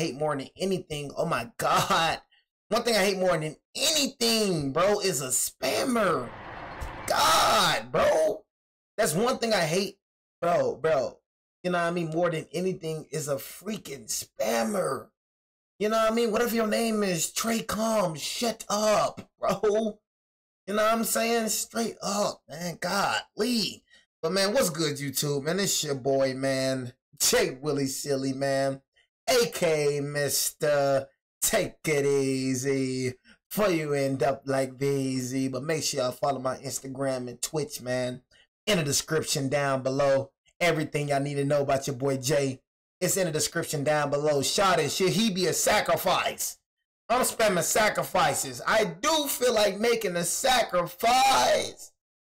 hate more than anything, oh my God. One thing I hate more than anything, bro, is a spammer. God, bro. That's one thing I hate, bro. You know what I mean? More than anything is a freaking spammer. You know what I mean? What if your name is Trey Combs? Shut up, bro. You know what I'm saying? Straight up, man. Golly. But, man, what's good, YouTube? Man, it's your boy, man. Jay Willie Silly, man. A.K.A. Mr. Take It Easy. Before you end up like Veezy. But make sure y'all follow my Instagram and Twitch, man. In the description down below. Everything y'all need to know about your boy Jay. It's in the description down below. Shout it. Should he be a sacrifice? I'm spamming sacrifices. I do feel like making a sacrifice.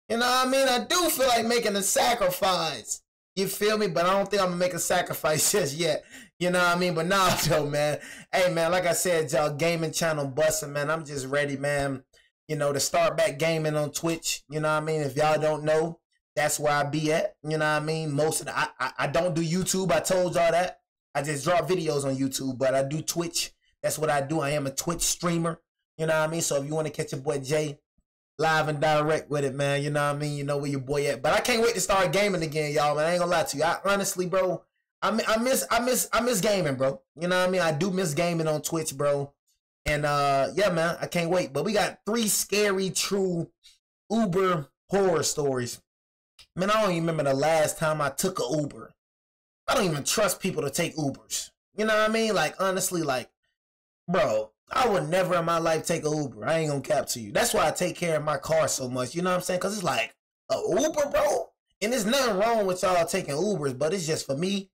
You know what I mean? I do feel like making a sacrifice. You feel me? But I don't think I'm going to make a sacrifice just yet. You know what I mean? But nah, though, man. Hey, man, like I said, y'all, gaming channel busting, man. I'm just ready, man, you know, to start back gaming on Twitch. You know what I mean? If y'all don't know, that's where I be at. You know what I mean? Most of the, I don't do YouTube. I told y'all that. I just drop videos on YouTube, but I do Twitch. That's what I do. I am a Twitch streamer. You know what I mean? So if you want to catch your boy Jay live and direct with it, man, you know what I mean? You know where your boy at. But I can't wait to start gaming again, y'all, man. I ain't gonna lie to you. I honestly, bro, I miss gaming, bro. You know what I mean? I do miss gaming on Twitch, bro. And yeah, man, I can't wait. But we got 3 scary, true Uber horror stories. Man, I don't even remember the last time I took an Uber. I don't even trust people to take Ubers. You know what I mean? Like, honestly, like, bro, I would never in my life take an Uber. I ain't gonna cap to you. That's why I take care of my car so much. You know what I'm saying? Because it's like, a Uber, bro? And there's nothing wrong with y'all taking Ubers, but it's just for me,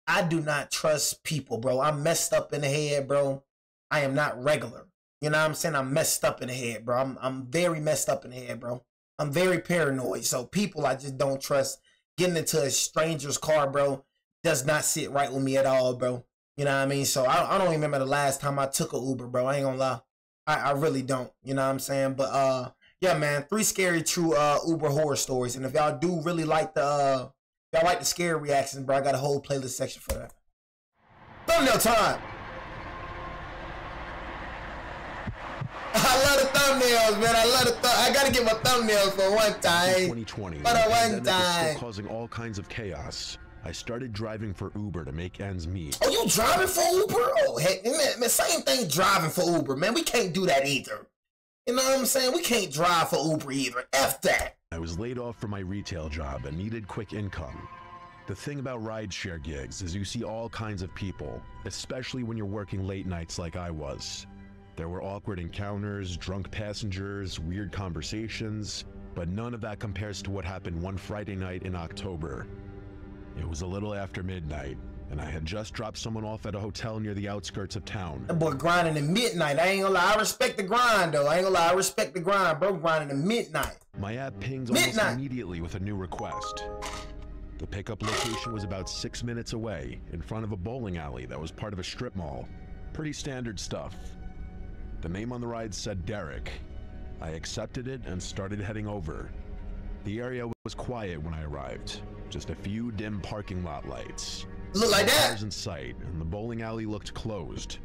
I do not trust people, bro. I'm messed up in the head, bro. I am not regular. You know what I'm saying? I'm messed up in the head, bro. I'm very messed up in the head, bro. I'm very paranoid. So people I just don't trust. Getting into a stranger's car, bro, does not sit right with me at all, bro. You know what I mean? So I don't remember the last time I took an Uber, bro. I ain't gonna lie. I really don't. You know what I'm saying? But yeah, man, 3 scary true Uber horror stories. And if y'all do really like the scary reactions, bro, I got a whole playlist section for that. Thumbnail time. I love the thumbnails, man. I love the I gotta get my thumbnails for one time. 2020. For the one time. Still causing all kinds of chaos. I started driving for Uber to make ends meet. Oh, you driving for Uber? Oh, heck, man, same thing driving for Uber, man. We can't do that either. You know what I'm saying? We can't drive for Uber either. F that. I was laid off from my retail job and needed quick income. The thing about rideshare gigs is you see all kinds of people, especially when you're working late nights like I was. There were awkward encounters, drunk passengers, weird conversations, but none of that compares to what happened one Friday night in October. It was a little after midnight, and I had just dropped someone off at a hotel near the outskirts of town. That boy grinding at midnight. I ain't gonna lie. I respect the grind, though. I ain't gonna lie. I respect the grind, bro. Grinding at midnight. My app pinged almost immediately with a new request. The pickup location was about 6 minutes away, in front of a bowling alley that was part of a strip mall. Pretty standard stuff. The name on the ride said Derek. I accepted it and started heading over. The area was quiet when I arrived. Just a few dim parking lot lights. Look like that. Cars in sight, and the bowling alley looked closed.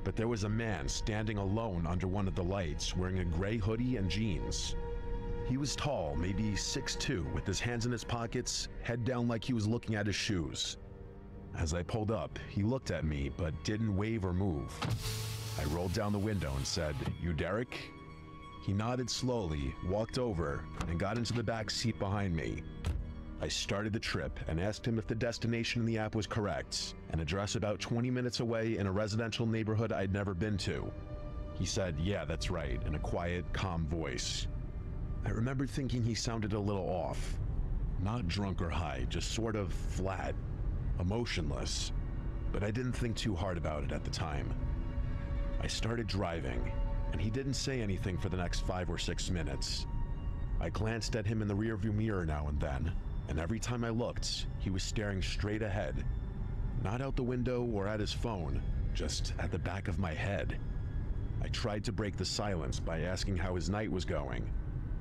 But there was a man standing alone under one of the lights, wearing a gray hoodie and jeans. He was tall, maybe 6'2", with his hands in his pockets, head down like he was looking at his shoes. As I pulled up, he looked at me, but didn't wave or move. I rolled down the window and said, "You Derek?" He nodded slowly, walked over, and got into the back seat behind me. I started the trip and asked him if the destination in the app was correct, an address about 20 minutes away in a residential neighborhood I'd never been to. He said, "Yeah, that's right," in a quiet, calm voice. I remember thinking he sounded a little off. Not drunk or high, just sort of flat, emotionless. But I didn't think too hard about it at the time. I started driving, and he didn't say anything for the next 5 or 6 minutes. I glanced at him in the rearview mirror now and then, and every time I looked, he was staring straight ahead. Not out the window or at his phone, just at the back of my head. I tried to break the silence by asking how his night was going.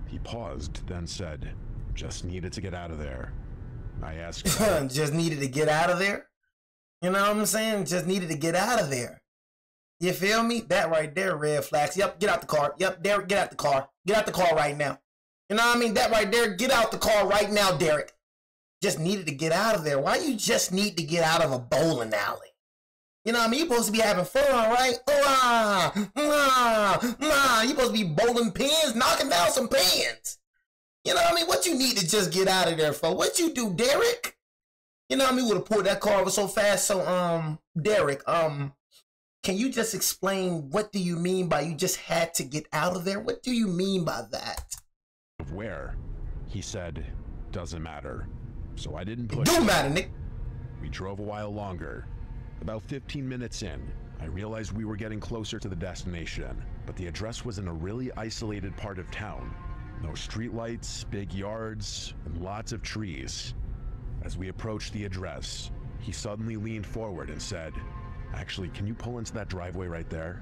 He paused, then said, "Just needed to get out of there." I asked, "Just needed to get out of there?" You know what I'm saying? Just needed to get out of there. You feel me? That right there, red flags. Yep, get out the car. Yep, Derek, get out the car. Get out the car right now. You know what I mean? That right there, get out the car right now, Derek. Just needed to get out of there. Why you just need to get out of a bowling alley? You know what I mean? You're supposed to be having fun, right? You're supposed to be bowling pins, knocking down some pins. You know what I mean? What you need to just get out of there for? What you do, Derek? You know what I mean? Would have pulled that car over so fast. So, Derek, can you just explain what do you mean by you just had to get out of there? What do you mean by that? Where? He said, doesn't matter. So I didn't push. Do matter, Nick. We drove a while longer. About 15 minutes in, I realized we were getting closer to the destination, but the address was in a really isolated part of town. No streetlights, big yards, and lots of trees. As we approached the address, he suddenly leaned forward and said, "Actually, can you pull into that driveway right there?"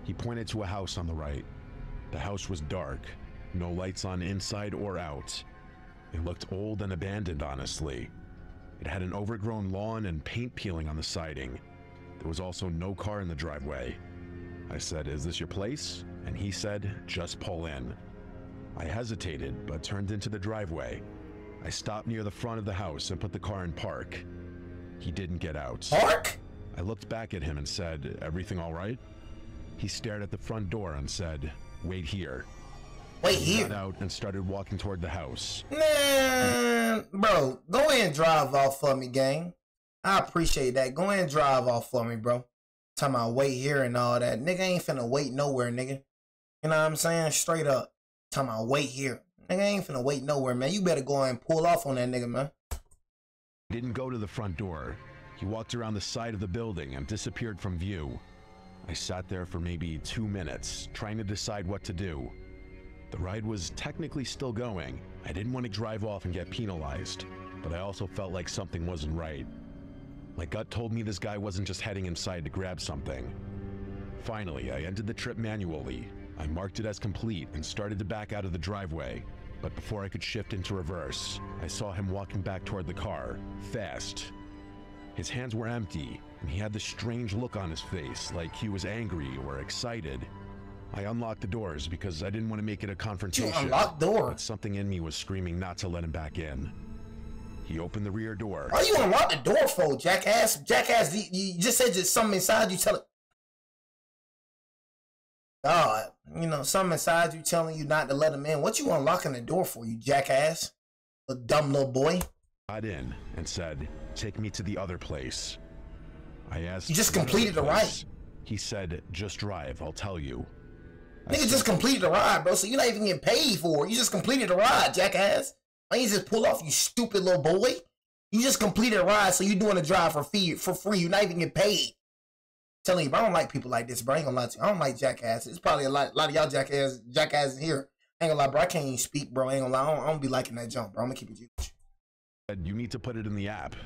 He pointed to a house on the right. The house was dark, no lights on inside or out. It looked old and abandoned, honestly. It had an overgrown lawn and paint peeling on the siding. There was also no car in the driveway. I said, "Is this your place?" And he said, "Just pull in." I hesitated, but turned into the driveway. I stopped near the front of the house and put the car in park. He didn't get out. Park? I looked back at him and said, "Everything all right?" He stared at the front door and said, "Wait here." Wait He here. got out and started walking toward the house. Man, bro, go ahead and drive off for me, gang. I appreciate that. Go ahead and drive off for me, bro. Talking about wait here and all that. Nigga ain't finna wait nowhere, nigga. You know what I'm saying? Straight up. Talking about wait here. Nigga ain't finna wait nowhere, man. You better go and pull off on that nigga, man. He didn't go to the front door. He walked around the side of the building and disappeared from view. I sat there for maybe 2 minutes, trying to decide what to do. The ride was technically still going. I didn't want to drive off and get penalized, but I also felt like something wasn't right. My gut told me this guy wasn't just heading inside to grab something. Finally, I ended the trip manually. I marked it as complete and started to back out of the driveway. But before I could shift into reverse, I saw him walking back toward the car, fast. His hands were empty, and he had this strange look on his face, like he was angry or excited. I unlocked the doors because I didn't want to make it a confrontation. You unlocked doors? But something in me was screaming not to let him back in. He opened the rear door. Why you unlock the door for, jackass? Jackass, you just said just something inside you telling... God, you know, something inside you telling you not to let him in. What you unlocking the door for, you jackass? A dumb little boy. Got in and said, "Take me to the other place." I asked... You just completed the ride. He said, "Just drive, I'll tell you." Nigga just completed the ride, bro, so you're not even getting paid for it. You just completed the ride, jackass. Why you just pull off, you stupid little boy? You just completed a ride, so you're doing a drive for free. You're not even getting paid. Telling you, bro, I don't like people like this, bro. I ain't gonna lie to you. I don't like jackasses. It's probably a lot of y'all jackasses here. I ain't gonna lie, bro. I can't even speak, bro. I ain't gonna lie. I don't be liking that jump, bro. I'm gonna keep it huge. "You need to put it in the app."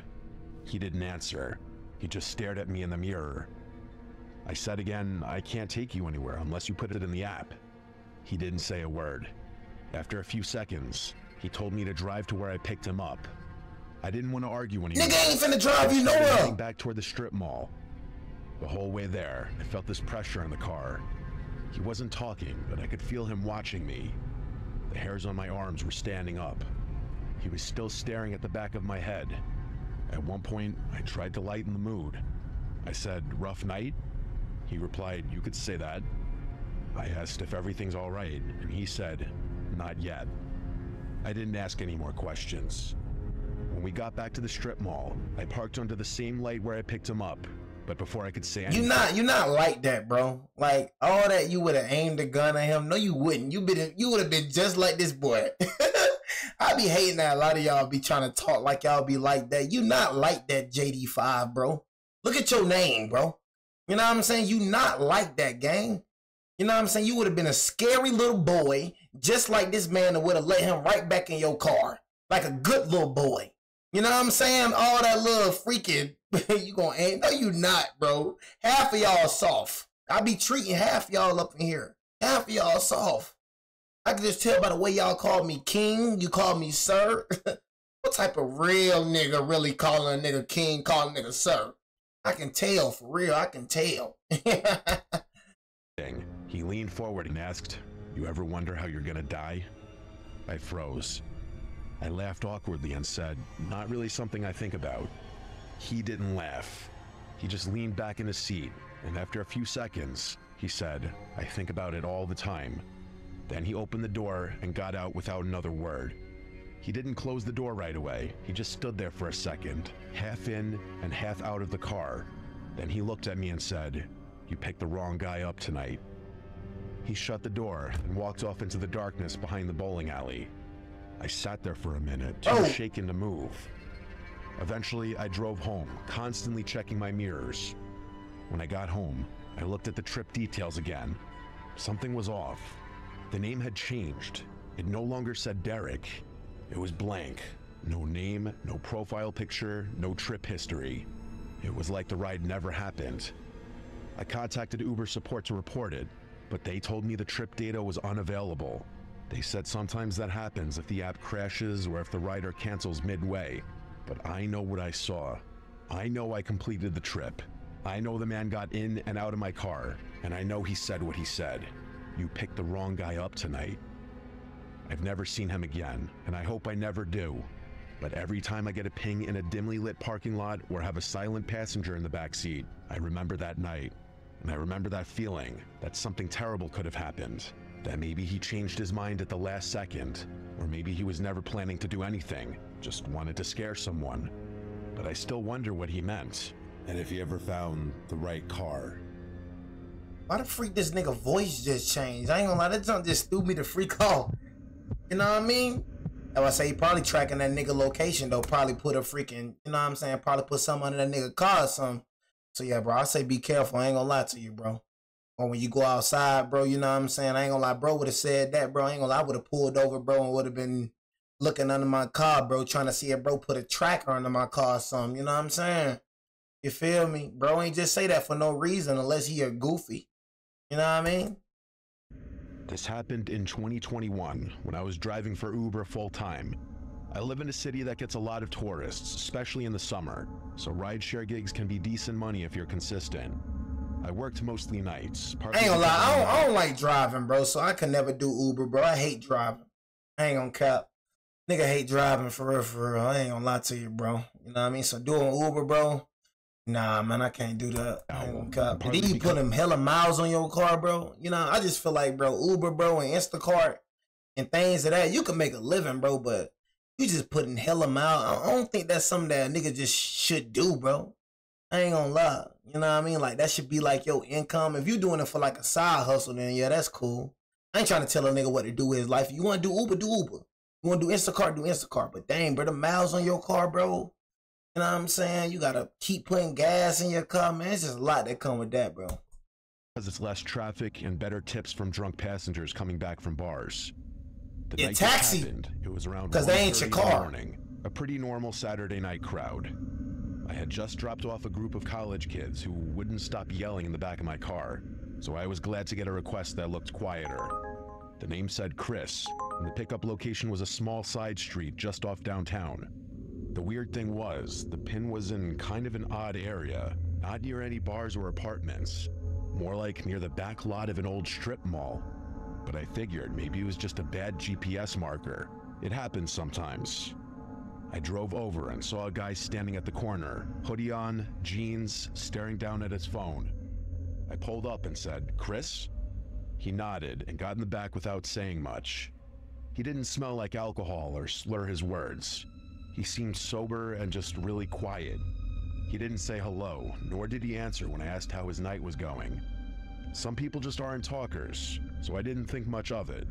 He didn't answer. He just stared at me in the mirror. I said again, "I can't take you anywhere unless you put it in the app." He didn't say a word. After a few seconds, he told me to drive to where I picked him up. I didn't want to argue anymore. Nigga ain't finna drive you nowhere. Back toward the strip mall. The whole way there, I felt this pressure in the car. He wasn't talking, but I could feel him watching me. The hairs on my arms were standing up. He was still staring at the back of my head. At one point, I tried to lighten the mood. I said, "Rough night?" He replied, "You could say that." I asked if everything's all right, and he said, "Not yet." I didn't ask any more questions. When we got back to the strip mall, I parked under the same light where I picked him up. But before I could say anything... You're not like that, bro. Like, all that, you would have aimed a gun at him. No, you wouldn't. You would have been just like this boy. I be hating that a lot of y'all be trying to talk like y'all be like that. You not like that, JD5, bro. Look at your name, bro. You know what I'm saying? You not like that, gang. You know what I'm saying? You would have been a scary little boy, just like this man that would have let him right back in your car. Like a good little boy. You know what I'm saying? All that little freaking... you gonna aim? No, you not, bro. Half of y'all soft. I be treating half y'all up in here. Half of y'all soft. I can just tell by the way y'all call me king. You call me sir. What type of real nigga really calling a nigga king, calling a nigga sir? I can tell, for real, I can tell. He leaned forward and asked, "You ever wonder how you're gonna die?" I froze. I laughed awkwardly and said, "Not really something I think about." He didn't laugh. He just leaned back in his seat, and after a few seconds, he said, "I think about it all the time." Then he opened the door and got out without another word. He didn't close the door right away. He just stood there for a second, half in and half out of the car. Then he looked at me and said, "You picked the wrong guy up tonight." He shut the door and walked off into the darkness behind the bowling alley. I sat there for a minute, too shaken to move. Eventually, I drove home, constantly checking my mirrors. When I got home, I looked at the trip details again. Something was off. The name had changed. It no longer said Derek. It was blank. No name, no profile picture, no trip history. It was like the ride never happened. I contacted Uber support to report it, but they told me the trip data was unavailable. They said sometimes that happens if the app crashes or if the rider cancels midway. But I know what I saw. I know I completed the trip. I know the man got in and out of my car, and I know he said what he said. "You picked the wrong guy up tonight." I've never seen him again, and I hope I never do. But every time I get a ping in a dimly lit parking lot or have a silent passenger in the back seat, I remember that night. And I remember that feeling that something terrible could have happened. That maybe he changed his mind at the last second, or maybe he was never planning to do anything, just wanted to scare someone. But I still wonder what he meant, and if he ever found the right car. Why the freak this nigga voice just changed? I ain't gonna lie, that junk just threw me the freak off. You know what I mean? That's why I say he probably tracking that nigga location though. Probably put a freaking, you know what I'm saying? Probably put something under that nigga car or something. So yeah, bro, I say be careful. I ain't gonna lie to you, bro. Or when you go outside, bro, you know what I'm saying? I ain't gonna lie, bro would have said that, bro. I ain't gonna lie, I would have pulled over, bro, and would have been looking under my car, bro, trying to see if bro put a tracker under my car or something. You know what I'm saying? You feel me? Bro ain't just say that for no reason unless he a goofy. You know what I mean? This happened in 2021 when I was driving for Uber full time. I live in a city that gets a lot of tourists, especially in the summer, so rideshare gigs can be decent money if you're consistent. I worked mostly nights. I ain't gonna lie, I don't like driving, bro, so I can never do Uber, bro. I hate driving. I ain't gonna cap. Nigga hate driving for real, for real. I ain't gonna lie to you, bro. You know what I mean? So doing Uber, bro, nah, man, I can't do that. I ain't gonna cap. And then you put them hella miles on your car, bro. You know, I just feel like, bro, Uber, bro, and Instacart and things of that, you can make a living, bro, but you just putting hella miles. I don't think that's something that a nigga just should do, bro. I ain't gonna lie. You know what I mean? Like, that should be like your income. If you doing it for like a side hustle, then yeah, that's cool. I ain't trying to tell a nigga what to do with his life. If you want to do Uber, do Uber. You want to do Instacart. But dang, bro, the miles on your car, bro. You know what I'm saying? You gotta keep putting gas in your car, man. It's just a lot that come with that, bro. Because it's less traffic and better tips from drunk passengers coming back from bars. The Yeah, night taxi. this happened, it was around 'Cause they ain't your 1:30 in the car. morning, a pretty normal Saturday night crowd. I had just dropped off a group of college kids who wouldn't stop yelling in the back of my car, so I was glad to get a request that looked quieter. The name said Chris, and the pickup location was a small side street just off downtown. The weird thing was, the pin was in kind of an odd area, not near any bars or apartments, more like near the back lot of an old strip mall. But I figured maybe it was just a bad GPS marker. It happens sometimes. I drove over and saw a guy standing at the corner, hoodie on, jeans, staring down at his phone. I pulled up and said, "Chris?" He nodded and got in the back without saying much. He didn't smell like alcohol or slur his words. He seemed sober and just really quiet. He didn't say hello, nor did he answer when I asked how his night was going. Some people just aren't talkers, so I didn't think much of it.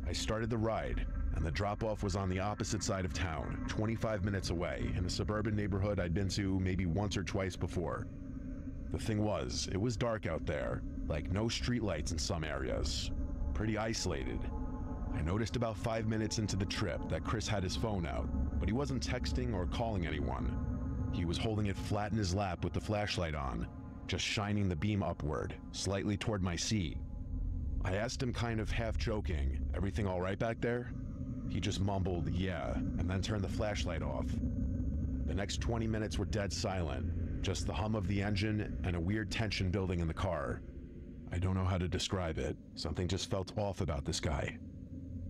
I started the ride, and the drop-off was on the opposite side of town, 25 minutes away, in a suburban neighborhood I'd been to maybe once or twice before. The thing was, it was dark out there, like no streetlights in some areas. Pretty isolated. I noticed about 5 minutes into the trip that Chris had his phone out, but he wasn't texting or calling anyone. He was holding it flat in his lap with the flashlight on, just shining the beam upward, slightly toward my seat. I asked him kind of half joking, "Everything all right back there?" He just mumbled, "Yeah," and then turned the flashlight off. The next 20 minutes were dead silent. just the hum of the engine and a weird tension building in the car. I don't know how to describe it. Something just felt off about this guy.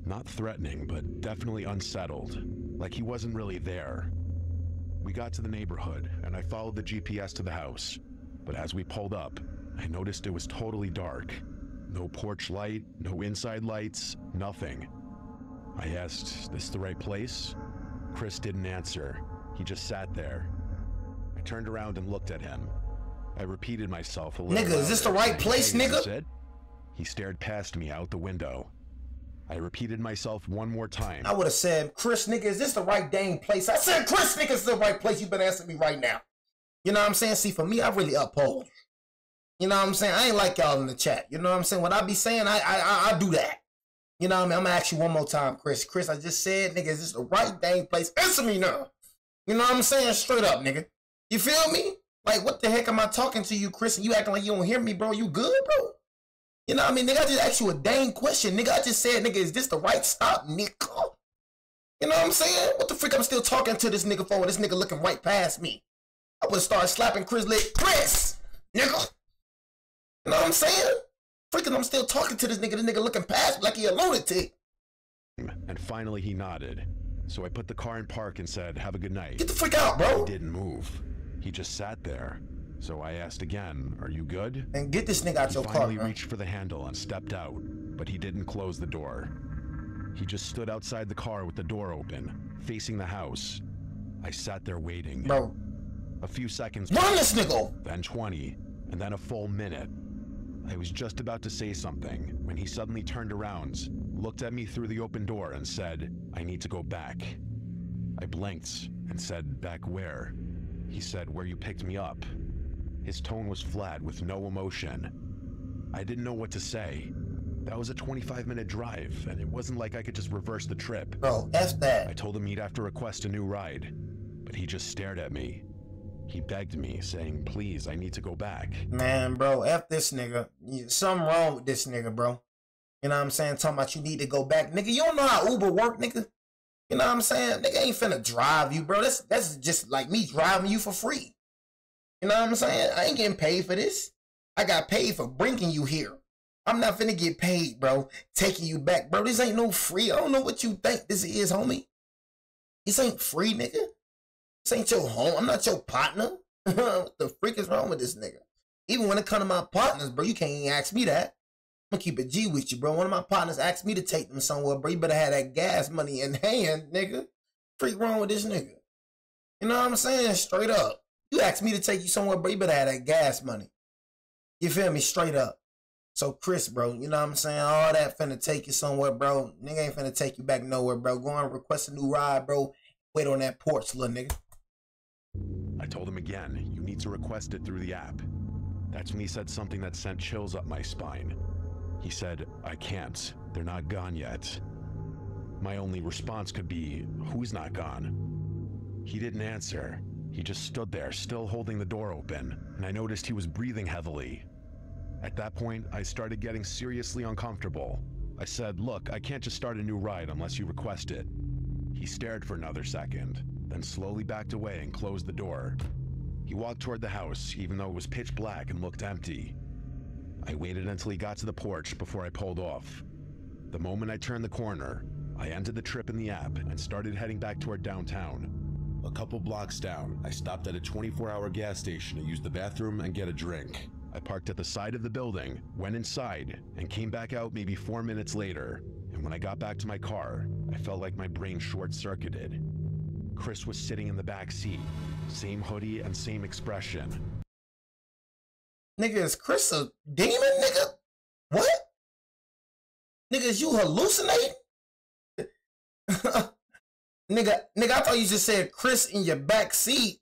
Not threatening, but definitely unsettled, like he wasn't really there. We got to the neighborhood, and I followed the GPS to the house. But as we pulled up, I noticed it was totally dark. No porch light, no inside lights, nothing. I asked, "Is this the right place?" Chris didn't answer. He just sat there. I turned around and looked at him. I repeated myself a little. Nigga, is this the right place, "Hey, nigga?" is this it?" He stared past me out the window. I repeated myself one more time. I would have said, "Chris, nigga, is this the right dang place?" I said, "Chris, nigga, is this the right place?" You've been answering me right now. You know what I'm saying? See, for me, I really uphold. You know what I'm saying? I ain't like y'all in the chat. You know what I'm saying? What I be saying, I do that. You know what I mean? I'm gonna ask you one more time, Chris. Chris, I just said, nigga, is this the right dang place? Answer me now. You know what I'm saying? Straight up, nigga. You feel me? Like, what the heck am I talking to you, Chris? And you acting like you don't hear me, bro? You good, bro? You know what I mean? Nigga, I just asked you a dang question. Nigga, I just said, nigga, is this the right stop, nigga? You know what I'm saying? What the freak I'm still talking to this nigga for when this nigga looking right past me? I would start slapping Chris leg. Chris, nigga. You know what I'm saying? Freaking, I'm still talking to this nigga looking past me like he a lunatic. And finally he nodded. So I put the car in park and said, "Have a good night." Get the freak out, bro. He didn't move. He just sat there. So I asked again, "Are you good?" And get this nigga out your car, He finally bro. reached for the handle and stepped out, but he didn't close the door. He just stood outside the car with the door open, facing the house. I sat there waiting. Bro. A few seconds. Run this nigga! Then 20, and then a full minute. I was just about to say something when he suddenly turned around, looked at me through the open door and said, "I need to go back." I blinked and said, "Back where?" He said, "Where you picked me up." His tone was flat with no emotion. I didn't know what to say. That was a 25-minute drive, and it wasn't like I could just reverse the trip. Bro, F that. I told him he'd have to request a new ride, but he just stared at me. He begged me, saying, "Please, I need to go back." Man, bro, F this nigga. Something wrong with this nigga, bro. You know what I'm saying? Talking about you need to go back. Nigga, you don't know how Uber work, nigga. You know what I'm saying? Nigga ain't finna drive you, bro. That's just like me driving you for free. You know what I'm saying? I ain't getting paid for this. I got paid for bringing you here. I'm not finna get paid, bro, taking you back. Bro, this ain't no free. I don't know what you think this is, homie. This ain't free, nigga. This ain't your home. I'm not your partner. What the freak is wrong with this nigga? Even when it comes to my partners, bro, you can't even ask me that. I'm gonna keep it G with you, bro. One of my partners asked me to take them somewhere, bro. You better have that gas money in hand, nigga. Freak wrong with this nigga. You know what I'm saying? Straight up. You asked me to take you somewhere, bro. You better have that gas money. You feel me? Straight up. So, Chris, bro, you know what I'm saying? All that finna take you somewhere, bro. Nigga ain't finna take you back nowhere, bro. Go and request a new ride, bro. Wait on that porch, little nigga. I told him again, "You need to request it through the app." That's when he said something that sent chills up my spine. He said, "I can't. They're not gone yet." My only response could be, "Who's not gone?" He didn't answer. He just stood there, still holding the door open, and I noticed he was breathing heavily. At that point, I started getting seriously uncomfortable. I said, "Look, I can't just start a new ride unless you request it." He stared for another second, then slowly backed away and closed the door. He walked toward the house, even though it was pitch black and looked empty. I waited until he got to the porch before I pulled off. The moment I turned the corner, I ended the trip in the app and started heading back toward downtown. A couple blocks down, I stopped at a 24-hour gas station to use the bathroom and get a drink. I parked at the side of the building, went inside, and came back out maybe 4 minutes later. And when I got back to my car, I felt like my brain short-circuited. Chris was sitting in the back seat, same hoodie and same expression. Nigga, is Chris a demon, nigga? What? Nigga, is you hallucinating? Nigga, I thought you just said Chris in your back seat.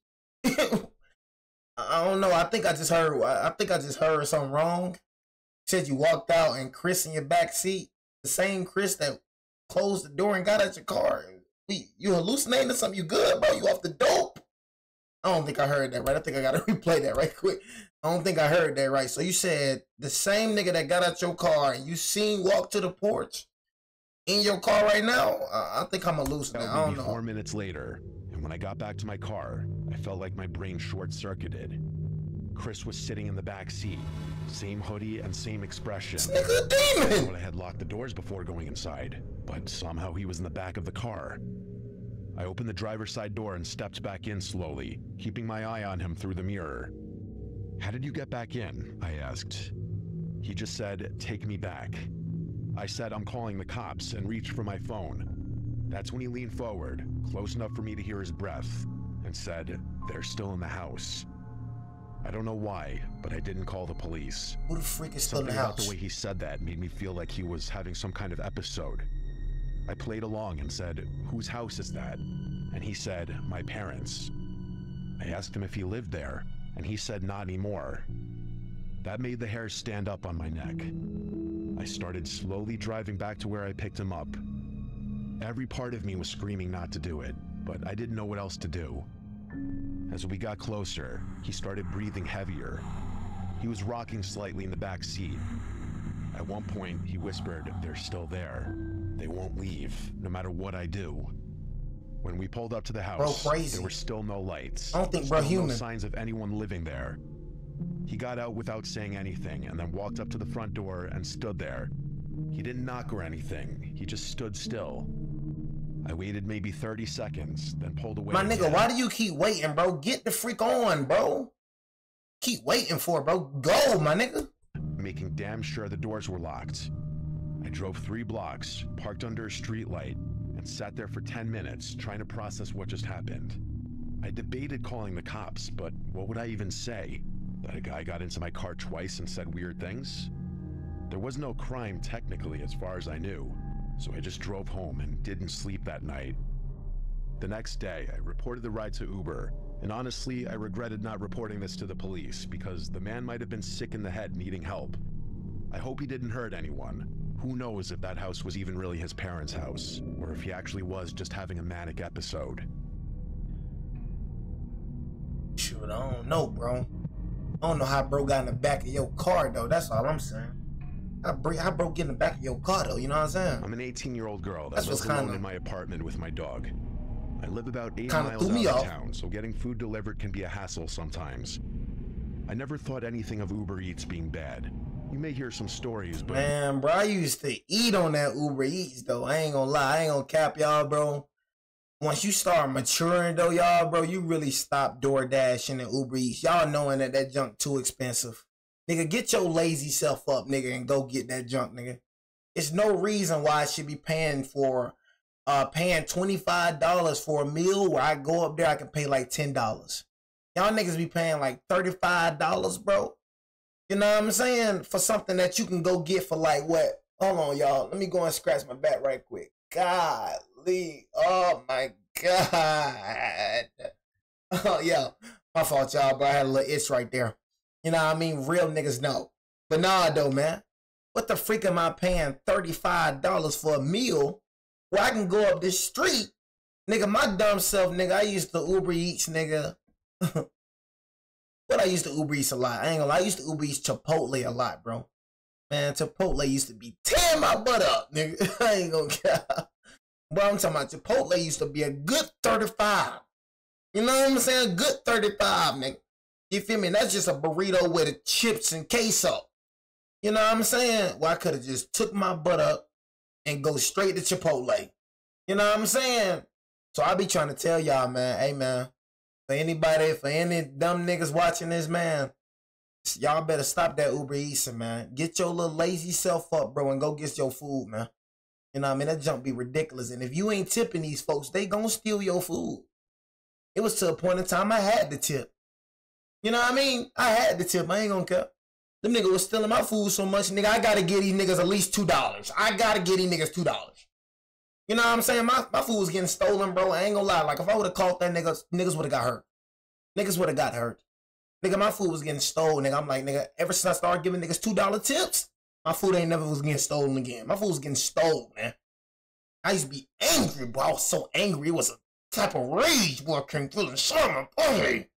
I don't know. I think I just heard something wrong. Said you walked out and Chris in your back seat. The same Chris that closed the door and got out your car. You hallucinating or something? You good, bro? You off the dope? I don't think I heard that right. I think I gotta replay that right quick. I don't think I heard that right. So you said the same nigga that got out your car and you seen walk to the porch in your car right now? I think I'm hallucinating. I don't know. 4 minutes later, and when I got back to my car, I felt like my brain short-circuited. Chris was sitting in the back seat. Same hoodie and same expression. This nigga a demon! I thought I had locked the doors before going inside, but somehow he was in the back of the car. I opened the driver's side door and stepped back in slowly, keeping my eye on him through the mirror. "How did you get back in?" I asked. He just said, "Take me back." I said, "I'm calling the cops," and reached for my phone. That's when he leaned forward, close enough for me to hear his breath, and said, "They're still in the house." I don't know why, but I didn't call the police. Who the freak is still in the Something about house? the way he said that made me feel like he was having some kind of episode. I played along and said, "Whose house is that?" And he said, "My parents." I asked him if he lived there, and he said not anymore. That made the hairs stand up on my neck. I started slowly driving back to where I picked him up. Every part of me was screaming not to do it, but I didn't know what else to do. As we got closer, he started breathing heavier. He was rocking slightly in the back seat. At one point, he whispered, "They're still there. They won't leave, no matter what I do." When we pulled up to the house, crazy. there were still no lights. I don't think bro Still human. no signs of anyone living there. He got out without saying anything and then walked up to the front door and stood there. He didn't knock or anything. He just stood still. I waited maybe 30 seconds, then pulled away. My nigga, again. why do you keep waiting, bro? Get the freak on, bro. Keep waiting for it, bro. Go, my nigga. Making damn sure the doors were locked. I drove 3 blocks, parked under a street light, and sat there for 10 minutes trying to process what just happened. I debated calling the cops, but what would I even say? That a guy got into my car twice and said weird things? There was no crime technically as far as I knew, so I just drove home and didn't sleep that night. The next day, I reported the ride to Uber, and honestly, I regretted not reporting this to the police because the man might have been sick in the head needing help. I hope he didn't hurt anyone. Who knows if that house was even really his parents' house, or if he actually was just having a manic episode. Shoot, I don't know, bro. I don't know how bro got in the back of your car, though. That's all I'm saying. How bro get in the back of your car, though? You know what I'm saying? I'm an 18-year-old girl that That's lives what's alone kinda- in my apartment with my dog. I live about 8 Kinda miles threw me out of off. town, so getting food delivered can be a hassle sometimes. I never thought anything of Uber Eats being bad. You may hear some stories, but Man, bro, I used to eat on that Uber Eats, though. I ain't gonna lie. I ain't gonna cap y'all, bro. Once you start maturing, though, y'all, bro, you really stop DoorDash and Uber Eats. Y'all knowing that junk too expensive. Nigga, get your lazy self up, nigga, and go get that junk, nigga. It's no reason why I should be paying $25 for a meal where I go up there, I can pay like $10. Y'all niggas be paying like $35, bro. You know what I'm saying? For something that you can go get for like what? Hold on, y'all. Let me go and scratch my back right quick. Golly. Oh my God. Oh, yeah. My fault, y'all, bro. I had a little itch right there. You know what I mean? Real niggas know. But nah, though, man. What the freak am I paying $35 for a meal where I can go up this street? Nigga, my dumb self, nigga, I used to Uber Eats, nigga. But I used to Uber Eats a lot. I ain't gonna lie. I used to Uber Eats Chipotle a lot, bro. Man, Chipotle used to be tearing my butt up, nigga. I ain't gonna care. Bro, I'm talking about Chipotle used to be a good 35. You know what I'm saying? Good 35, nigga. You feel me? That's just a burrito with the chips and queso. You know what I'm saying? Well, I could have just took my butt up and go straight to Chipotle. You know what I'm saying? So I be trying to tell y'all, man, hey, man, for any dumb niggas watching this, man, y'all better stop that Uber Eats, man. Get your little lazy self up, bro, and go get your food, man. You know what I mean? That junk be ridiculous. And if you ain't tipping these folks, they gonna steal your food. It was to a point in time I had to tip. You know what I mean? I had to tip. I ain't gonna care. Them niggas was stealing my food so much, nigga, I gotta get these niggas at least $2. I gotta get these niggas $2. You know what I'm saying? My food was getting stolen, bro. I ain't gonna lie. Like, if I would have caught that nigga, niggas would have got hurt. Niggas would have got hurt. Nigga, my food was getting stolen, nigga. I'm like, nigga, ever since I started giving niggas $2 tips, my food ain't never was getting stolen again. My food was getting stolen, man. I used to be angry, bro. I was so angry. It was a type of rage, boy, came through the summer. Boy.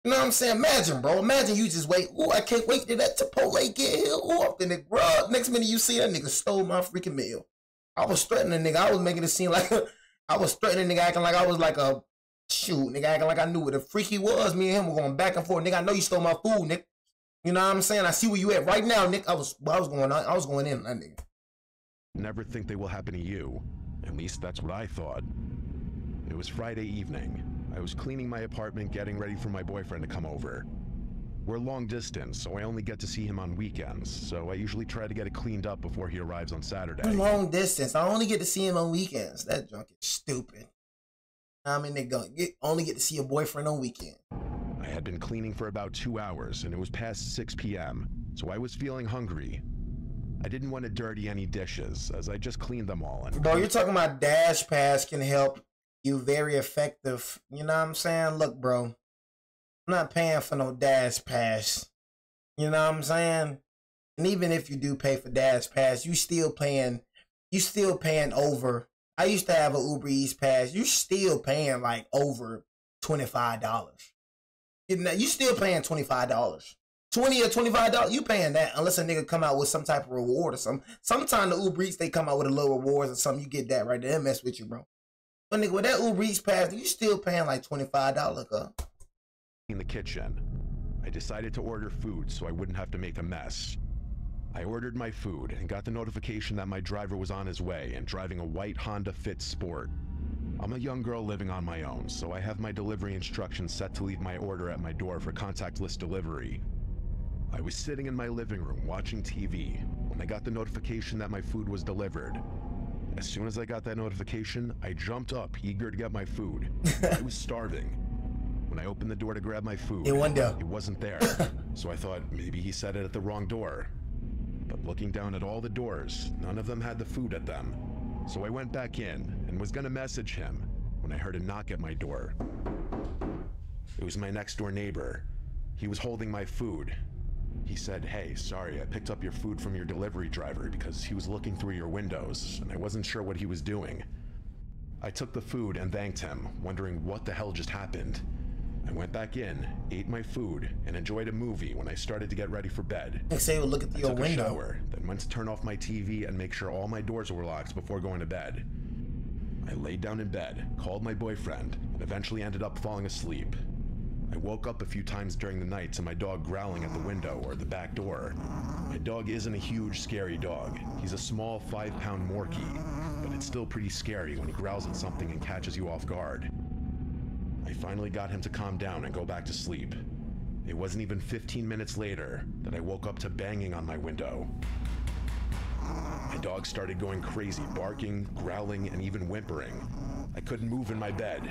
You know what I'm saying? Imagine, bro. Imagine you just wait. Ooh, I can't wait till that Chipotle get here. Ooh, I'm finna grub. Next minute you see that nigga stole my freaking meal. I was threatening the nigga. I was making it seem like I was threatening the nigga, acting like I was like a Shoot, nigga, acting like I knew what the freak he was. Me and him were going back and forth. Nigga, I know you stole my food, nigga. You know what I'm saying? I see where you at right now, Nick. I was going in on that nigga. Never think they will happen to you. At least that's what I thought. It was Friday evening. I was cleaning my apartment, getting ready for my boyfriend to come over. We're long distance, so I only get to see him on weekends, so I usually try to get it cleaned up before he arrives on Saturday. Long distance. I only get to see him on weekends. That junk is stupid. I mean, they only get to see your boyfriend on weekend. I had been cleaning for about 2 hours, and it was past 6 p.m., so I was feeling hungry. I didn't want to dirty any dishes, as I just cleaned them all. Bro, you're talking about Dash Pass can help you very effective. You know what I'm saying? Look, bro, I'm not paying for no Dash Pass. You know what I'm saying? And even if you do pay for Dash Pass, you still paying over. I used to have an Uber Eats Pass. You still paying like over $25. You still paying $25. $20 or $25, you paying that unless a nigga come out with some type of reward or something. Sometimes the Uber Eats, they come out with a little rewards or something. You get that right there. They mess with you, bro. But nigga, with that Uber Eats Pass, you still paying like $25, In the kitchen, I decided to order food so I wouldn't have to make a mess. I ordered my food and got the notification that my driver was on his way and driving a white Honda Fit Sport. I'm a young girl living on my own, so I have my delivery instructions set to leave my order at my door for contactless delivery. I was sitting in my living room watching TV when I got the notification that my food was delivered. As soon as I got that notification, I jumped up, eager to get my food. I was starving. When I opened the door to grab my food, it wasn't there. So I thought maybe he set it at the wrong door. But looking down at all the doors, none of them had the food at them. So I went back in and was gonna message him when I heard a knock at my door. It was my next door neighbor. He was holding my food. He said, "Hey, sorry, I picked up your food from your delivery driver because he was looking through your windows and I wasn't sure what he was doing." I took the food and thanked him, wondering what the hell just happened. I went back in, ate my food, and enjoyed a movie when I started to get ready for bed. Next day, we'll look at your window. I took a shower, then went to turn off my TV and make sure all my doors were locked before going to bed. I laid down in bed, called my boyfriend, and eventually ended up falling asleep. I woke up a few times during the night to my dog growling at the window or the back door. My dog isn't a huge, scary dog. He's a small 5-pound Morkie, but it's still pretty scary when he growls at something and catches you off guard. I finally got him to calm down and go back to sleep. It wasn't even 15 minutes later that I woke up to banging on my window. My dog started going crazy, barking, growling, and even whimpering. I couldn't move in my bed.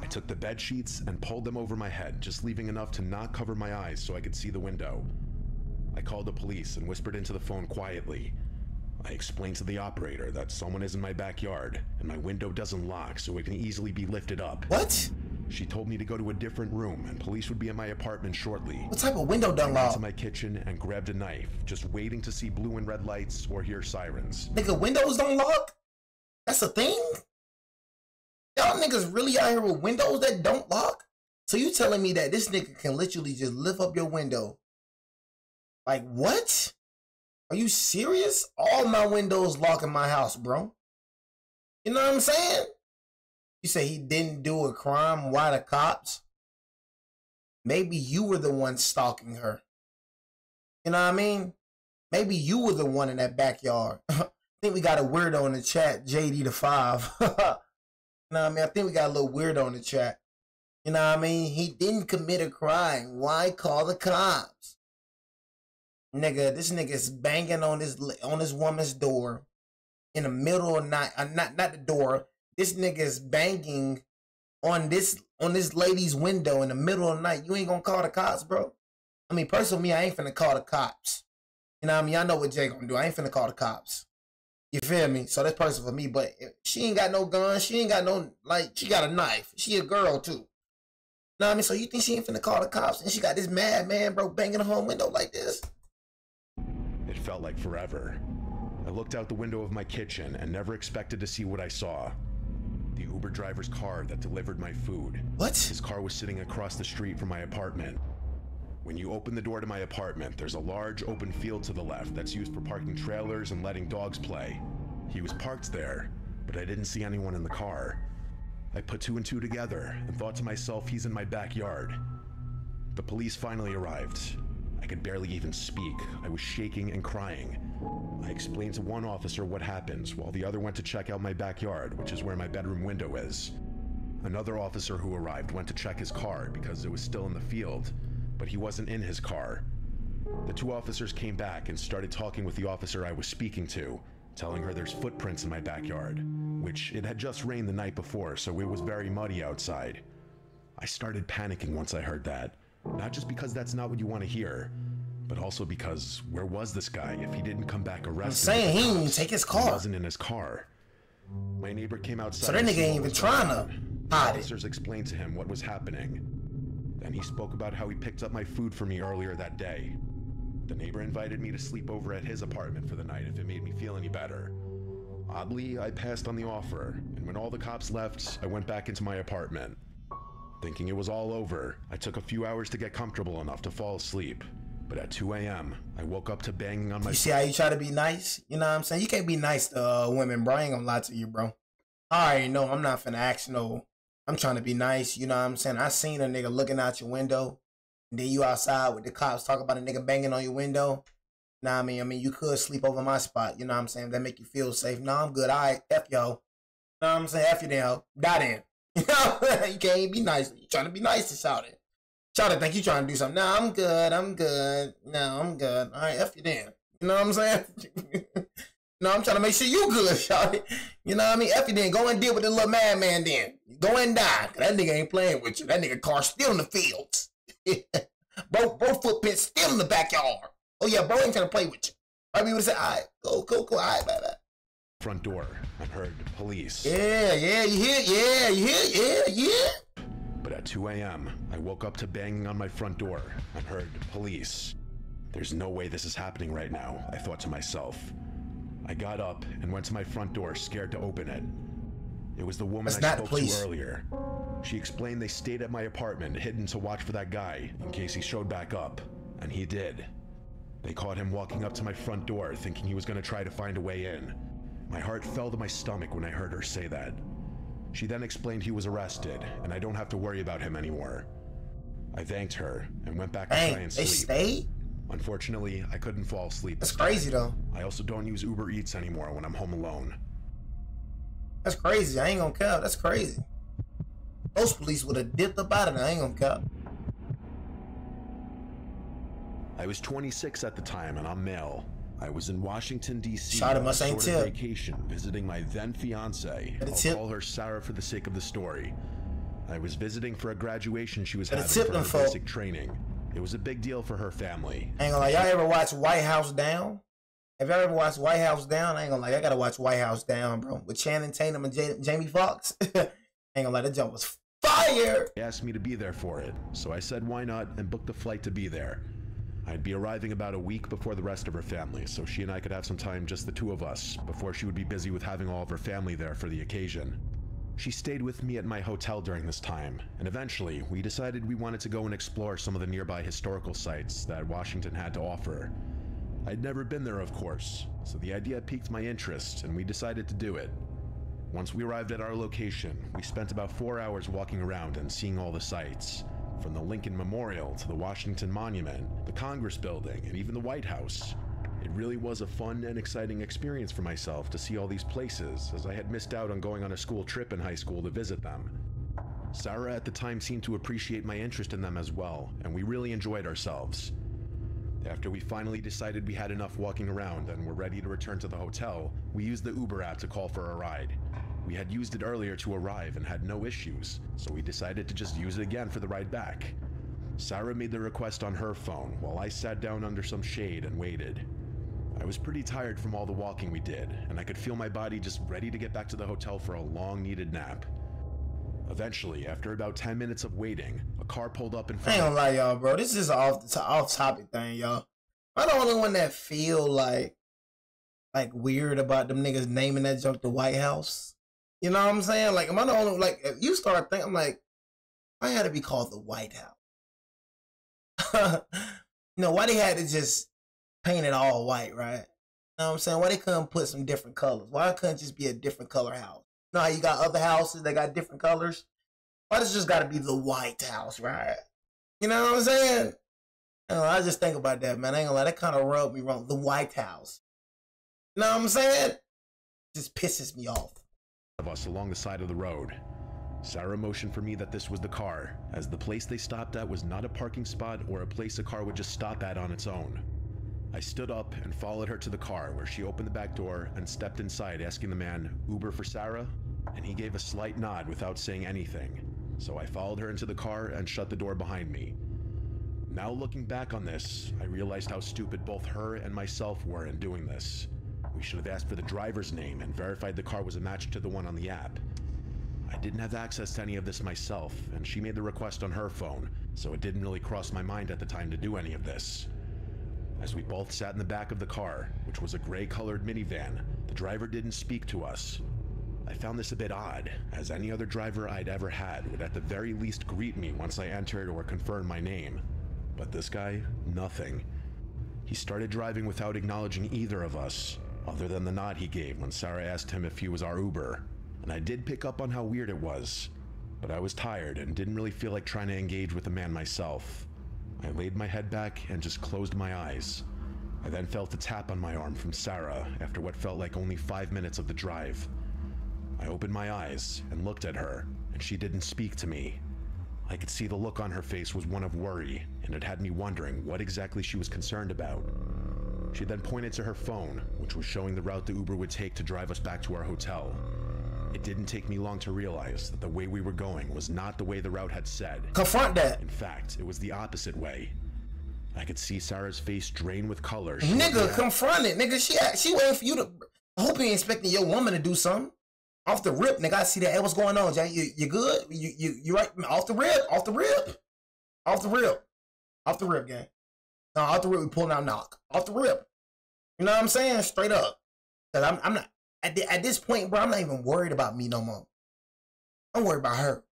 I took the bed sheets and pulled them over my head, just leaving enough to not cover my eyes so I could see the window. I called the police and whispered into the phone quietly. I explained to the operator that someone is in my backyard and my window doesn't lock so it can easily be lifted up. What? She told me to go to a different room and police would be in my apartment shortly. What type of window don't lock? I went to my kitchen and grabbed a knife, just waiting to see blue and red lights or hear sirens. Nigga, windows don't lock? That's a thing? Y'all niggas really out here with windows that don't lock? So you telling me that this nigga can literally just lift up your window? Like, what? Are you serious? All my windows lock in my house, bro. You know what I'm saying? You say he didn't do a crime. Why the cops? Maybe you were the one stalking her. You know what I mean? Maybe you were the one in that backyard. I think we got a weirdo in the chat, JD the 5. You know what I mean? I think we got a little weirdo in the chat. You know what I mean? He didn't commit a crime. Why call the cops? Nigga, this nigga's banging on this woman's door in the middle of the night. Not the door. This nigga's banging on this lady's window in the middle of the night. You ain't gonna call the cops, bro? I mean, personally, me, I ain't finna call the cops. You know what I mean? Y'all know what Jay gonna do. I ain't finna call the cops. You feel me? So that's personal for me. But she ain't got no gun. She ain't got no, like, she got a knife. She a girl, too. You know what I mean? So you think she ain't finna call the cops and she got this mad man, bro, banging on her window like this? It felt like forever. I looked out the window of my kitchen and never expected to see what I saw. The Uber driver's car that delivered my food. What? His car was sitting across the street from my apartment. When you open the door to my apartment, there's a large open field to the left that's used for parking trailers and letting dogs play. He was parked there, but I didn't see anyone in the car. I put two and two together and thought to myself, he's in my backyard. The police finally arrived. I could barely even speak. I was shaking and crying. I explained to one officer what happened, while the other went to check out my backyard, which is where my bedroom window is. Another officer who arrived went to check his car because it was still in the field, but he wasn't in his car. The two officers came back and started talking with the officer I was speaking to, telling her there's footprints in my backyard, which it had just rained the night before, so it was very muddy outside. I started panicking once I heard that, not just because that's not what you want to hear, but also because where was this guy if he didn't come back arrested? I'm saying he didn't even take his car. He wasn't in his car. My neighbor came outside. So that nigga ain't even trying to hide it. Officers explained to him what was happening. Then he spoke about how he picked up my food for me earlier that day. The neighbor invited me to sleep over at his apartment for the night if it made me feel any better. Oddly, I passed on the offer, and when all the cops left, I went back into my apartment. Thinking it was all over, I took a few hours to get comfortable enough to fall asleep. But at 2 a.m., I woke up to banging on my... You see how you try to be nice? You know what I'm saying? You can't be nice to women, bro. I ain't gonna lie to you, bro. I already know I'm not finna ask no... I'm trying to be nice, you know what I'm saying? I seen a nigga looking out your window, and then you outside with the cops talking about a nigga banging on your window. Nah, I mean, you could sleep over my spot, you know what I'm saying? That make you feel safe. No, I'm good. All right, F yo. You know what I'm saying? F you then, ho. Die then. You know, you can't even be nice. You trying to be nice to shout it. Shout it, think you trying to do something. No, I'm good. I'm good. No, I'm good. All right, F you then. You know what I'm saying? No, I'm trying to make sure you good, shout it. You know what I mean? F you then. Go and deal with the little madman then. Go and die. Cause that nigga ain't playing with you. That nigga car still in the fields. bro footprints still in the backyard. Oh yeah, bro ain't trying to play with you. I mean, would say, all right, go. All right, bye. Front door, I heard police. Yeah, you hear? Yeah. But at 2 a.m., I woke up to banging on my front door and heard police. There's no way this is happening right now, I thought to myself. I got up and went to my front door, scared to open it. It was the woman I spoke to earlier. She explained they stayed at my apartment, hidden to watch for that guy in case he showed back up, and he did. They caught him walking up to my front door, thinking he was going to try to find a way in. My heart fell to my stomach when I heard her say that. She then explained he was arrested, and I don't have to worry about him anymore. I thanked her and went back to try and sleep. They stayed? Unfortunately, I couldn't fall asleep. That's crazy, though. I also don't use Uber Eats anymore when I'm home alone. That's crazy. I ain't gonna care. That's crazy. Those police would have dipped up out of there. I ain't gonna care. I was 26 at the time, and I'm male. I was in Washington, D.C. on a sort of vacation, visiting my then fiance. I'll call her Sarah for the sake of the story. I was visiting for a graduation she was having for her basic training. It was a big deal for her family. I ain't gonna lie, y'all ever watch White House Down? Have y'all ever watched White House Down? I ain't gonna lie, I gotta watch White House Down, bro. With Channing Tatum and Jamie Foxx. I ain't gonna lie, that jump was fire! They asked me to be there for it, so I said why not and booked a flight to be there. I'd be arriving about a week before the rest of her family, so she and I could have some time, just the two of us, before she would be busy with having all of her family there for the occasion. She stayed with me at my hotel during this time, and eventually we decided we wanted to go and explore some of the nearby historical sites that Washington had to offer. I'd never been there, of course, so the idea piqued my interest and we decided to do it. Once we arrived at our location, we spent about 4 hours walking around and seeing all the sites. From the Lincoln Memorial to the Washington Monument, the Congress Building, and even the White House. It really was a fun and exciting experience for myself to see all these places, as I had missed out on going on a school trip in high school to visit them. Sarah at the time seemed to appreciate my interest in them as well, and we really enjoyed ourselves. After we finally decided we had enough walking around and were ready to return to the hotel, we used the Uber app to call for a ride. We had used it earlier to arrive and had no issues, so we decided to just use it again for the ride back. Sarah made the request on her phone while I sat down under some shade and waited. I was pretty tired from all the walking we did, and I could feel my body just ready to get back to the hotel for a long-needed nap. Eventually, after about 10 minutes of waiting, a car pulled up in front of me. I ain't gonna lie, y'all, bro. This is an off-topic thing, y'all. I'm the only one that feel like weird about them niggas naming that junk the White House. You know what I'm saying? Like, am I the only, like, if you start thinking, I'm like, why had to be called the White House? You know, why they had to just paint it all white, right? You know what I'm saying? Why they couldn't put some different colors? Why couldn't it just be a different color house? You know how you got other houses, they got different colors? Why does it just gotta be the White House, right? You know what I'm saying? I just think about that, man. I ain't gonna lie, that kind of rubbed me wrong. The White House. You know what I'm saying? Just pisses me off. Of us along the side of the road. Sarah motioned for me that this was the car, as the place they stopped at was not a parking spot or a place a car would just stop at on its own. I stood up and followed her to the car, where she opened the back door and stepped inside, asking the man, "Uber for Sarah?" And he gave a slight nod without saying anything. So I followed her into the car and shut the door behind me. Now looking back on this, I realized how stupid both her and myself were in doing this. We should have asked for the driver's name and verified the car was a match to the one on the app. I didn't have access to any of this myself, and she made the request on her phone, so it didn't really cross my mind at the time to do any of this. As we both sat in the back of the car, which was a gray-colored minivan, the driver didn't speak to us. I found this a bit odd, as any other driver I'd ever had would at the very least greet me once I entered or confirmed my name. But this guy, nothing. He started driving without acknowledging either of us, other than the nod he gave when Sarah asked him if he was our Uber. And I did pick up on how weird it was, but I was tired and didn't really feel like trying to engage with the man myself. I laid my head back and just closed my eyes. I then felt a tap on my arm from Sarah after what felt like only 5 minutes of the drive. I opened my eyes and looked at her, and she didn't speak to me. I could see the look on her face was one of worry, and it had me wondering what exactly she was concerned about. She then pointed to her phone, which was showing the route the Uber would take to drive us back to our hotel. It didn't take me long to realize that the way we were going was not the way the route had said. Confront that. In fact, it was the opposite way. I could see Sarah's face drain with color. Nigga, confront it. Nigga, she waiting for you to... I hope you ain't expecting your woman to do something. Off the rip, nigga, I see that. Hey, what's going on, Jay? You good? You right? Off the rip? Off the rip? Off the rip. Off the rip, gang. No, off the rip, we pulling out knock. Off the rip. You know what I'm saying? Straight up. Cause I'm not... At this point, bro, I'm not even worried about me no more. I'm worried about her.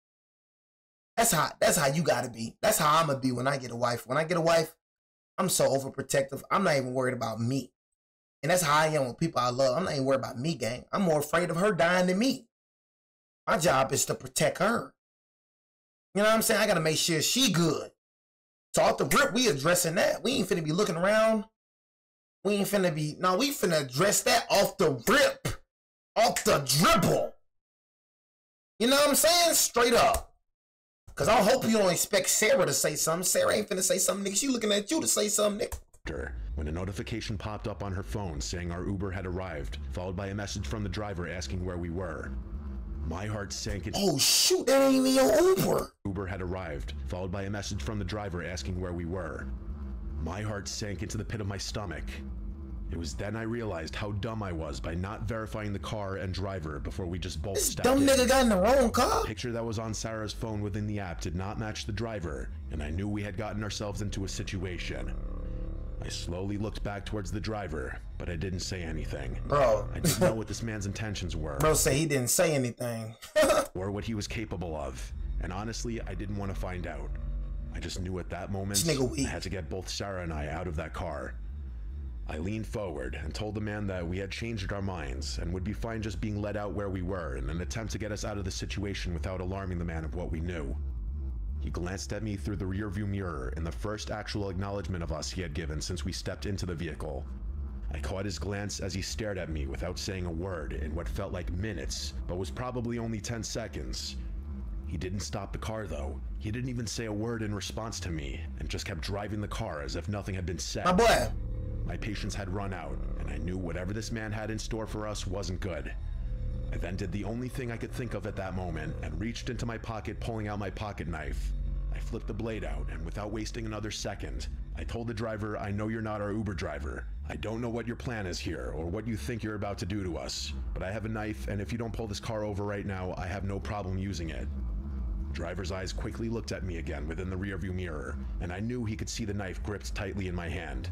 That's how you gotta be. That's how I'm gonna be when I get a wife. When I get a wife, I'm so overprotective. I'm not even worried about me. And that's how I am with people I love. I'm not even worried about me, gang. I'm more afraid of her dying than me. My job is to protect her. You know what I'm saying? I gotta make sure she good. So off the rip, we addressing that. We ain't finna be looking around. We ain't finna be... No, we finna address that off the rip. Off the dribble. You know what I'm saying? Straight up. Because I hope you don't expect Sarah to say something. Sarah ain't finna say something, nigga. She looking at you to say something, nigga. When a notification popped up on her phone saying our Uber had arrived, followed by a message from the driver asking where we were. My heart sank into... Oh shoot, that ain't even your Uber. Uber had arrived, followed by a message from the driver asking where we were. My heart sank into the pit of my stomach. It was then I realized how dumb I was by not verifying the car and driver before we just both stepped in. This dumb nigga got in the wrong car? The picture that was on Sarah's phone within the app did not match the driver, and I knew we had gotten ourselves into a situation. I slowly looked back towards the driver, but I didn't say anything. Bro. I didn't know what this man's intentions were. Bro say he didn't say anything. Or what he was capable of. And honestly, I didn't want to find out. I just knew at that moment I had to get both Sarah and I out of that car. I leaned forward and told the man that we had changed our minds and would be fine just being let out where we were in an attempt to get us out of the situation without alarming the man of what we knew. He glanced at me through the rearview mirror in the first actual acknowledgement of us he had given since we stepped into the vehicle. I caught his glance as he stared at me without saying a word in what felt like minutes, but was probably only 10 seconds. He didn't stop the car though. He didn't even say a word in response to me and just kept driving the car as if nothing had been said. My boy. My patience had run out, and I knew whatever this man had in store for us wasn't good. I then did the only thing I could think of at that moment and reached into my pocket, pulling out my pocket knife. I flipped the blade out, and without wasting another second, I told the driver, "I know you're not our Uber driver. I don't know what your plan is here or what you think you're about to do to us, but I have a knife, and if you don't pull this car over right now, I have no problem using it." The driver's eyes quickly looked at me again within the rearview mirror, and I knew he could see the knife gripped tightly in my hand.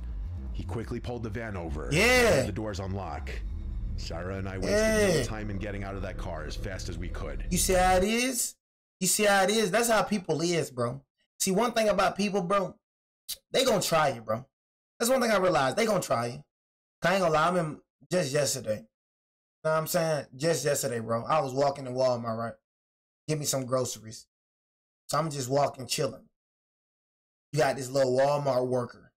He quickly pulled the van over and had the doors on lock. Sarah and I wasted no time in getting out of that car as fast as we could. You see how it is? You see how it is? That's how people is, bro. See, one thing about people, bro, they gonna try you, bro. That's one thing I realized. They gonna try you. I ain't gonna lie, I remember just yesterday. know what I'm saying? Just yesterday, bro. I was walking in Walmart, right? Give me some groceries. So I'm just walking, chilling. You got this little Walmart worker.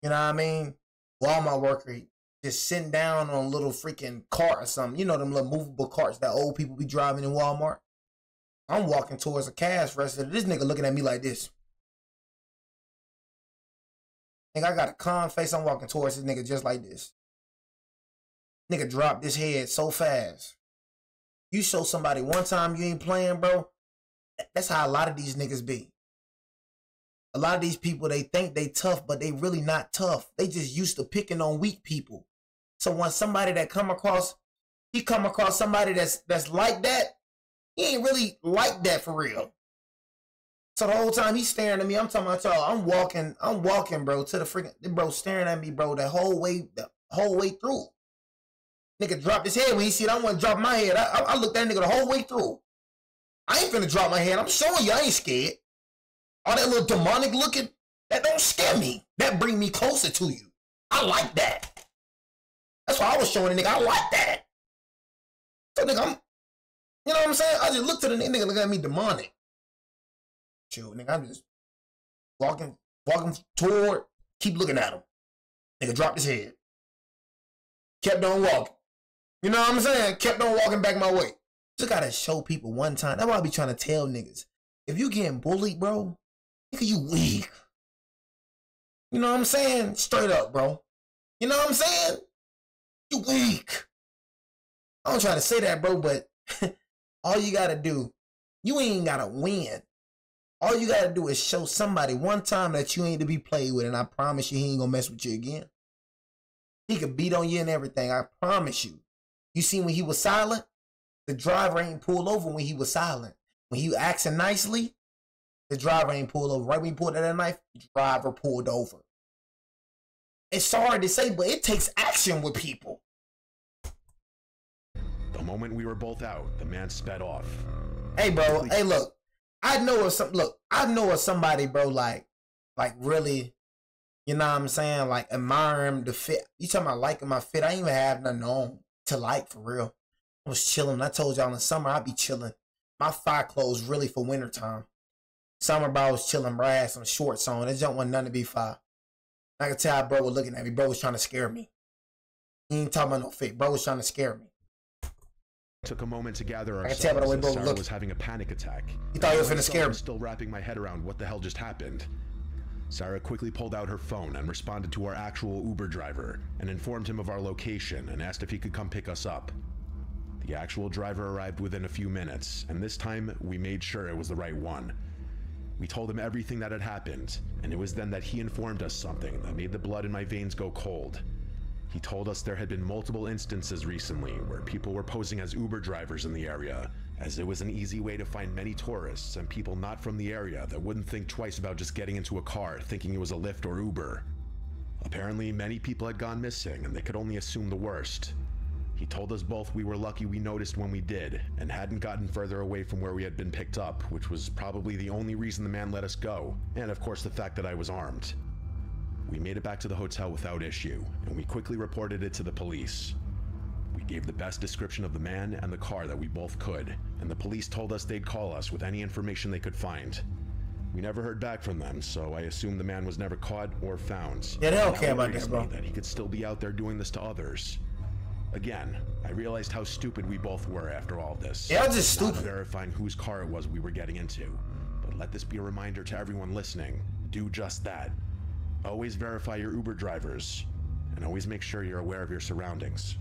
You know what I mean? Walmart worker just sitting down on a little freaking cart or something. You know them little movable carts that old people be driving in Walmart? I'm walking towards a cash register. This nigga looking at me like this. Nigga, I got a calm face. I'm walking towards this nigga just like this. Nigga dropped his head so fast. You show somebody one time you ain't playing, bro. That's how a lot of these niggas be. A lot of these people, they think they tough, but they really not tough. They just used to picking on weak people. So when somebody that come across somebody that's like that, he ain't really like that for real. So the whole time he's staring at me, I'm talking about y'all. I'm walking, bro, to the freaking bro staring at me, bro, the whole way through. Nigga dropped his head when he see it. I want to drop my head. I looked at that nigga the whole way through. I ain't finna drop my head. I'm showing you I ain't scared. All that little demonic looking, that don't scare me. That bring me closer to you. I like that. That's why I was showing the nigga. I like that. So nigga, you know what I'm saying? I just looked at the nigga looking at me demonic. Chill, nigga. I'm just walking toward, keep looking at him. Nigga dropped his head. Kept on walking. You know what I'm saying? Kept on walking back my way. Just gotta show people one time. That's why I be trying to tell niggas. If you getting bullied, bro, nigga, you weak. You know what I'm saying? Straight up, bro. You know what I'm saying? You weak. I don't try to say that, bro, but all you gotta do, you ain't gotta win. All you gotta do is show somebody one time that you ain't to be played with, and I promise you he ain't gonna mess with you again. He could beat on you and everything, I promise you. You see when he was silent? The driver ain't pulled over when he was silent. When he acting nicely, the driver ain't pulled over. Right when he pulled out that knife, the driver pulled over. It's sorry to say, but it takes action with people. The moment we were both out, the man sped off. Hey, bro. Hey, look. I know of somebody, bro, like really, you know what I'm saying? Like admiring the fit. You talking about liking my fit? I ain't even have nothing on to like for real. I was chilling. I told y'all in the summer I be chilling. My fire clothes really for wintertime. Summer, bro, I was chilling, bro. I had some shorts on. It don't want nothing to be fire. I could tell how bro was looking at me. Bro was trying to scare me. He ain't talking about no fit. Bro was trying to scare me. Took a moment to gather ourselves. I could tell by the way bro Sarah looked. was having a panic attack. He thought he was finna scare me. I was still wrapping my head around what the hell just happened. Sarah quickly pulled out her phone and responded to our actual Uber driver and informed him of our location and asked if he could come pick us up. The actual driver arrived within a few minutes, and this time we made sure it was the right one. We told him everything that had happened, and it was then that he informed us something that made the blood in my veins go cold. He told us there had been multiple instances recently where people were posing as Uber drivers in the area, as it was an easy way to find many tourists and people not from the area that wouldn't think twice about just getting into a car thinking it was a Lyft or Uber. Apparently, many people had gone missing and they could only assume the worst. He told us both we were lucky we noticed when we did, and hadn't gotten further away from where we had been picked up, which was probably the only reason the man let us go, and of course the fact that I was armed. We made it back to the hotel without issue, and we quickly reported it to the police. We gave the best description of the man and the car that we both could, and the police told us they'd call us with any information they could find. We never heard back from them, so I assume the man was never caught or found. Yeah, they don't care about that, bro. That he could still be out there doing this to others. Again, I realized how stupid we both were after all this. Yeah, I was just stupid. Not verifying whose car it was we were getting into. But let this be a reminder to everyone listening. Do just that. Always verify your Uber drivers, and always make sure you're aware of your surroundings.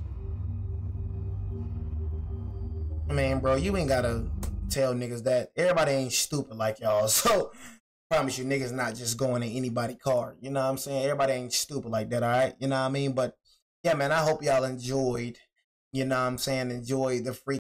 I mean, bro, you ain't gotta tell niggas that. Everybody ain't stupid like y'all, so I promise you niggas not just going in anybody's car. You know what I'm saying? Everybody ain't stupid like that, alright? You know what I mean? But yeah, man, I hope y'all enjoyed, you know what I'm saying, enjoyed the free